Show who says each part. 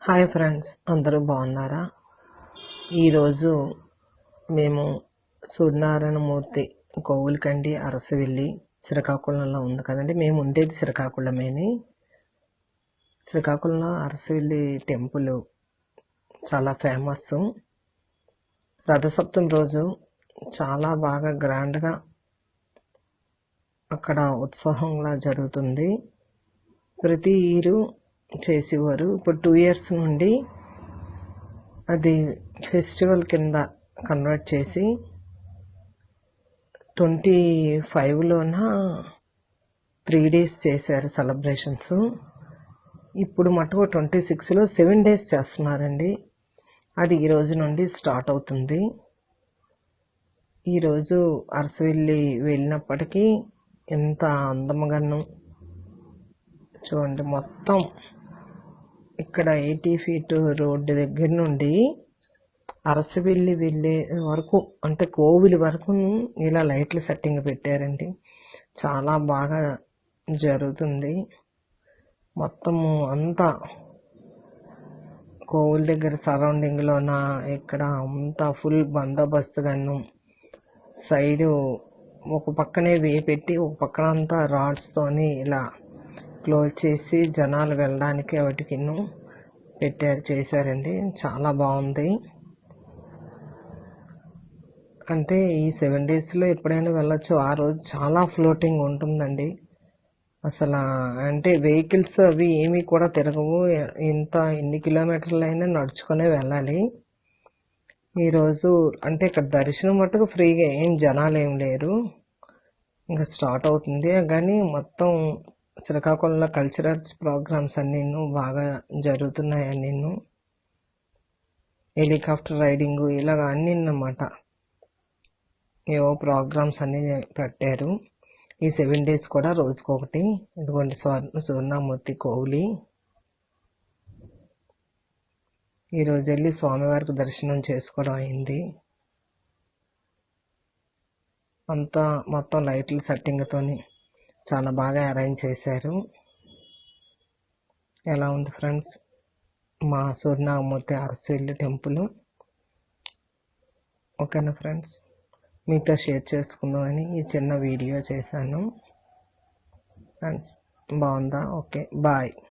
Speaker 1: Hi friends, అందరూ బాగున్నారా? ఈరోజు మేము సూర్యనారాయణమూర్తి కోవులకండి అరసవెల్లి శ్రీకాకుళంలో ఉంది కదండి. మేము ఉండేది శ్రీకాకుళమేని. శ్రీకాకుళంలో అరసవెల్లి టెంపుల్ చాలా ఫేమస్. రథసప్తమి రోజు చాలా బాగా గ్రాండ్గా అక్కడ ఉత్సవంలా జరుగుతుంది. ప్రతి ఇయర్ చేసేవారు. ఇప్పుడు 2 years నుండి అది ఫెస్టివల్ కింద కన్వర్ట్ చేసి 25లోన 3 days చేశారు సెలబ్రేషన్స్. ఇప్పుడు మటుకు 26లో 7 days చేస్తున్నారండి. అది ఈ రోజు నుండి స్టార్ట్ అవుతుంది. ఈరోజు అరసవెల్లి వెళ్ళినప్పటికీ ఎంత అందముగాను చూడండి. మొత్తం ఇక్కడ 80 feet రోడ్డు దగ్గర నుండి అరసవెల్లి వెళ్ళే వరకు, అంటే కోవిలి వరకు ఇలా లైట్లు సెట్టింగ్ పెట్టారండి. చాలా బాగా జరుగుతుంది. మొత్తము అంతా కోవిల దగ్గర సరౌండింగ్లోన ఇక్కడ అంతా ఫుల్ బందోబస్తుగాను, సైడు ఒక పక్కనే వే పెట్టి ఒక పక్కన అంతా రాడ్స్తోని ఇలా క్లోజ్ చేసి జనాలు వెళ్ళడానికి వాటికి చేశారండి. చాలా బాగుంది. అంటే ఈ 7 daysలో ఎప్పుడైనా వెళ్ళొచ్చు. ఆ రోజు చాలా ఫ్లోటింగ్ ఉంటుందండి. అసలు అంటే వెహికల్స్ అవి ఏమీ కూడా తిరగవు. ఎన్ని కిలోమీటర్లైనా నడుచుకునే వెళ్ళాలి. ఈరోజు అంటే ఇక్కడ దర్శనం మటుకు ఫ్రీగా, ఏం జనాలు ఏం లేరు. ఇంకా స్టార్ట్ అవుతుంది. కానీ మొత్తం శ్రీకాకుళంలో కల్చరల్స్ ప్రోగ్రామ్స్ అన్నీ బాగా జరుగుతున్నాయి. అన్నీ హెలికాప్టర్ రైడింగ్ ఇలాగ అన్నీ అన్నమాట. ఏవో ప్రోగ్రామ్స్ అన్నీ పెట్టారు. ఈ 7 days కూడా రోజుకొకటి. ఇదిగోండి సూర్యనారాయణమూర్తి కోవులి. ఈరోజు వెళ్ళి స్వామివారికి దర్శనం చేసుకోవడం అయింది. అంతా మొత్తం లైట్ల సెట్టింగ్తోని చాలా బాగా అరేంజ్ చేశారు. ఎలా ఉంది ఫ్రెండ్స్ మా సూర్యనారాయణమూర్తి అరసవెల్లి టెంపుల్? ఓకేనా ఫ్రెండ్స్, మీతో షేర్ చేసుకుందామని ఈ చిన్న వీడియో చేశాను. ఫ్రెండ్స్ బాగుందా? Okay, bye.